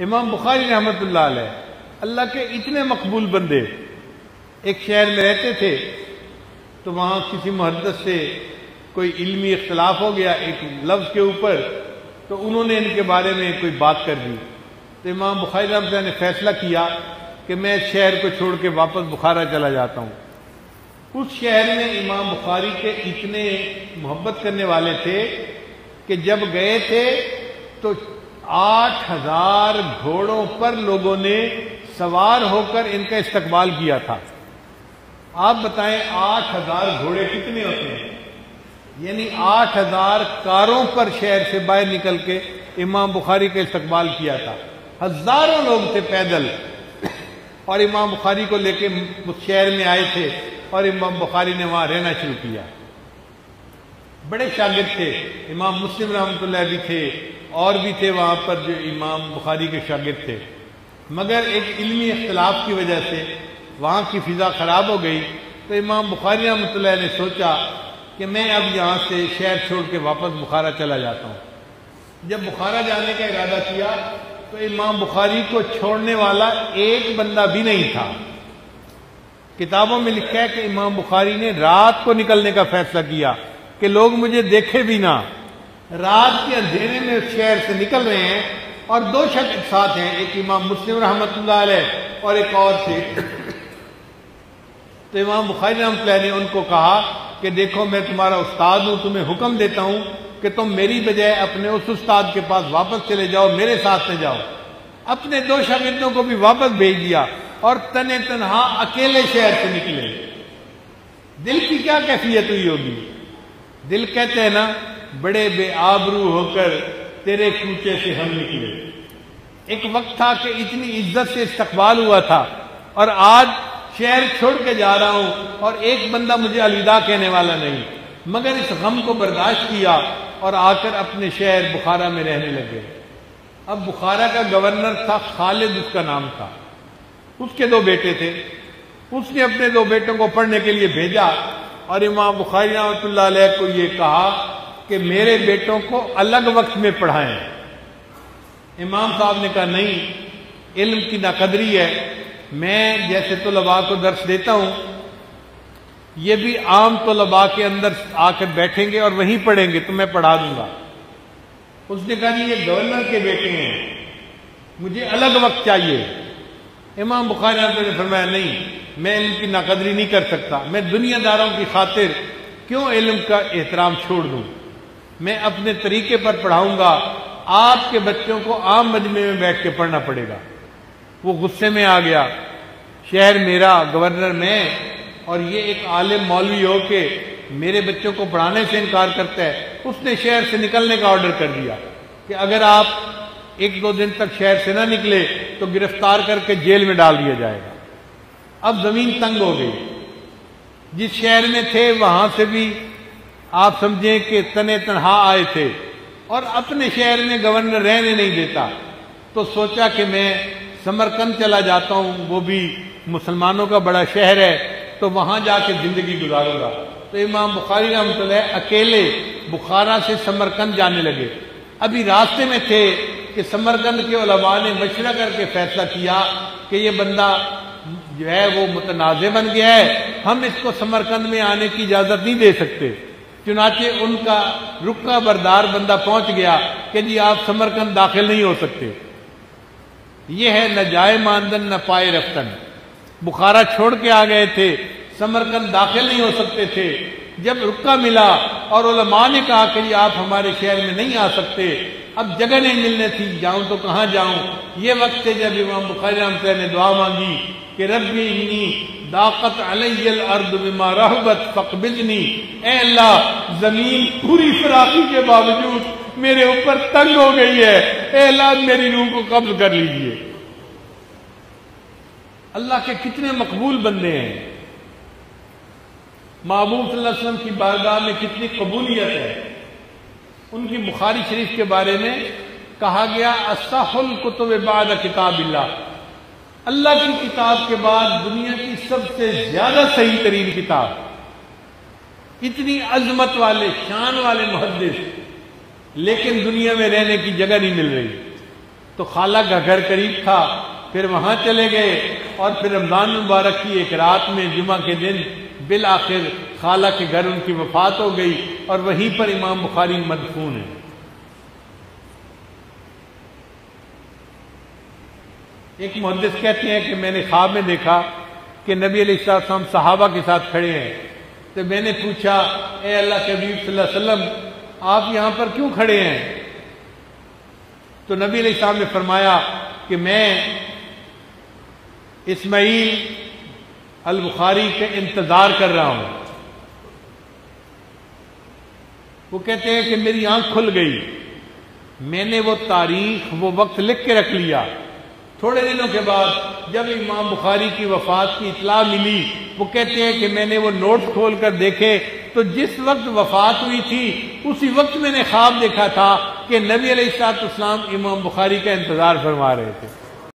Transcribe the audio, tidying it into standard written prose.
امام بخاری رحمۃ اللہ علیہ اللہ کے اتنے مقبول بندے، ایک شہر میں رہتے تھے تو وہاں کسی محدث سے کوئی علمی اختلاف ہو گیا ایک لفظ کے اوپر، تو انہوں نے ان کے بارے میں کوئی بات کر دی، تو امام بخاری رحمۃ اللہ نے فیصلہ کیا کہ میں اس شہر کو چھوڑ کے واپس بخارا چلا جاتا ہوں۔ اس شہر میں امام بخاری کے اتنے محبت کرنے والے تھے کہ جب گئے تھے تو 8000 گھوڑوں پر لوگوں نے سوار ہو کر ان کا استقبال کیا تھا۔ آپ بتائیں 8000 گھوڑے کتنے ہوتے ہیں؟ یعنی 8000 کاروں پر شہر سے باہر نکل کے امام بخاری کا استقبال کیا تھا۔ ہزاروں لوگ تھے پیدل، اور امام بخاری کو لے کے اس شہر میں آئے تھے اور امام بخاری نے وہاں رہنا شروع کیا۔ بڑے شاگرد تھے، امام مسلم رحمۃ اللہ بھی تھے اور بھی تھے وہاں پر جو امام بخاری کے شاگرد تھے، مگر ایک علمی اختلاف کی وجہ سے وہاں کی فضا خراب ہو گئی، تو امام بخاری رحمۃ اللہ نے سوچا کہ میں اب یہاں سے شہر چھوڑ کے واپس بخارا چلا جاتا ہوں۔ جب بخارا جانے کا ارادہ کیا تو امام بخاری کو چھوڑنے والا ایک بندہ بھی نہیں تھا۔ کتابوں میں لکھا ہے کہ امام بخاری نے رات کو نکلنے کا فیصلہ کیا کہ لوگ مجھے دیکھے بھی نہ، رات کے اندھیرے میں شہر سے نکل رہے ہیں، اور دو شخص ساتھ ہیں، ایک امام مسلم رحمۃ اللہ علیہ اور ایک اور تھے۔ تو امام بخاری رحمۃ اللہ نے ان کو کہا کہ دیکھو میں تمہارا استاد ہوں، تمہیں حکم دیتا ہوں کہ تم میری بجائے اپنے اس استاد کے پاس واپس چلے جاؤ، میرے ساتھ میں جاؤ۔ اپنے دو شاگردوں کو بھی واپس بھیج دیا اور تنے تنہا اکیلے شہر سے نکلے۔ دل کی کیا کیفیت ہوئی ہوگی؟ دل کہتے ہیں نا، بڑے بے آبرو ہو کر تیرے کوچے سے ہم نکلے۔ ایک وقت تھا کہ اتنی عزت سے استقبال ہوا تھا، اور آج شہر چھوڑ کے جا رہا ہوں اور ایک بندہ مجھے الوداع کہنے والا نہیں، مگر اس غم کو برداشت کیا اور آ کر اپنے شہر بخارا میں رہنے لگے۔ اب بخارا کا گورنر تھا خالد، اس کا نام تھا، اس کے 2 بیٹے تھے۔ اس نے اپنے 2 بیٹوں کو پڑھنے کے لیے بھیجا اور امام بخاری رحمۃ اللہ علیہ کو یہ کہا کہ میرے بیٹوں کو الگ وقت میں پڑھائیں۔ امام صاحب نے کہا نہیں، علم کی ناقدری ہے، میں جیسے طلباء کو درس دیتا ہوں یہ بھی عام طلباء کے اندر آ کر بیٹھیں گے اور وہیں پڑھیں گے تو میں پڑھا دوں گا۔ اس نے کہا یہ گورنر کے بیٹے ہیں، مجھے الگ وقت چاہیے۔ امام بخاری رحمۃ اللہ نے فرمایا نہیں، میں علم کی ناقدری نہیں کر سکتا، میں دنیا داروں کی خاطر کیوں علم کا احترام چھوڑ دوں، میں اپنے طریقے پر پڑھاؤں گا، آپ کے بچوں کو عام مجمع میں بیٹھ کے پڑھنا پڑے گا۔ وہ غصے میں آ گیا، شہر میرا، گورنر میں، اور یہ ایک عالم مولوی ہو کے میرے بچوں کو پڑھانے سے انکار کرتا ہے۔ اس نے شہر سے نکلنے کا آرڈر کر دیا کہ اگر آپ 1-2 دن تک شہر سے نہ نکلے تو گرفتار کر کے جیل میں ڈال دیا جائے گا۔ اب زمین تنگ ہو گئی، جس شہر میں تھے وہاں سے بھی آپ سمجھیں کہ تنے تنہا آئے تھے، اور اپنے شہر میں گورنر رہنے نہیں دیتا، تو سوچا کہ میں سمرقند چلا جاتا ہوں، وہ بھی مسلمانوں کا بڑا شہر ہے، تو وہاں جا کے زندگی گزاروں گا۔ تو امام بخاری رحمۃ اللہ اکیلے بخارا سے سمرقند جانے لگے۔ ابھی راستے میں تھے کہ سمرقند کے علماء نے مشورہ کر کے فیصلہ کیا کہ یہ بندہ جو ہے وہ متنازع بن گیا ہے، ہم اس کو سمرقند میں آنے کی اجازت نہیں دے سکتے۔ چنانچہ ان کا رکا بردار بندہ پہنچ گیا کہ جی آپ سمرقند داخل نہیں ہو سکتے۔ یہ ہے نہ جائے ماندن نہ پائے رفتن۔ بخارا چھوڑ کے آ گئے تھے، سمرقند داخل نہیں ہو سکتے تھے۔ جب رکا ملا اور علماء نے کہا کہ جی آپ ہمارے شہر میں نہیں آ سکتے، اب جگہ نہیں ملنے تھی، جاؤں تو کہاں جاؤں۔ یہ وقت ہے جب امام بخاری رحمۃ اللہ نے دعا مانگی کہ رب انی ضاقت علی الارض بما رحبت فاقبضنی، اے اللہ زمین پوری فراخی کے باوجود میرے اوپر تنگ ہو گئی ہے، اے اللہ میری روح کو قبض کر لیجئے۔ اللہ کے کتنے مقبول بندے ہیں، محبوب صلی اللہ علیہ وسلم کی بارگاہ میں کتنی قبولیت ہے۔ ان کی بخاری شریف کے بارے میں کہا گیا اصح الکتب بعد کتاب اللہ، اللہ کی کتاب کے بعد دنیا کی سب سے زیادہ صحیح ترین کتاب۔ اتنی عظمت والے شان والے محدث، لیکن دنیا میں رہنے کی جگہ نہیں مل رہی، تو خالہ کا گھر قریب تھا، پھر وہاں چلے گئے، اور پھر رمضان مبارک کی ایک رات میں جمعہ کے دن بالآخر خالہ کے گھر ان کی وفات ہو گئی، اور وہیں پر امام بخاری مدفون ہے۔ ایک محدث کہتے ہیں کہ میں نے خواب میں دیکھا کہ نبی علیہ السلام صحابہ کے ساتھ کھڑے ہیں، تو میں نے پوچھا اے اللہ کے حبیب صلی اللہ علیہ وسلم آپ یہاں پر کیوں کھڑے ہیں؟ تو نبی علیہ السلام نے فرمایا کہ میں اسماعیل البخاری کا انتظار کر رہا ہوں۔ وہ کہتے ہیں کہ میری آنکھ کھل گئی، میں نے وہ تاریخ وہ وقت لکھ کے رکھ لیا۔ تھوڑے دنوں کے بعد جب امام بخاری کی وفات کی اطلاع ملی، وہ کہتے ہیں کہ میں نے وہ نوٹس کھول کر دیکھے تو جس وقت وفات ہوئی تھی اسی وقت میں نے خواب دیکھا تھا کہ نبی علیہ السلام امام بخاری کا انتظار فرما رہے تھے۔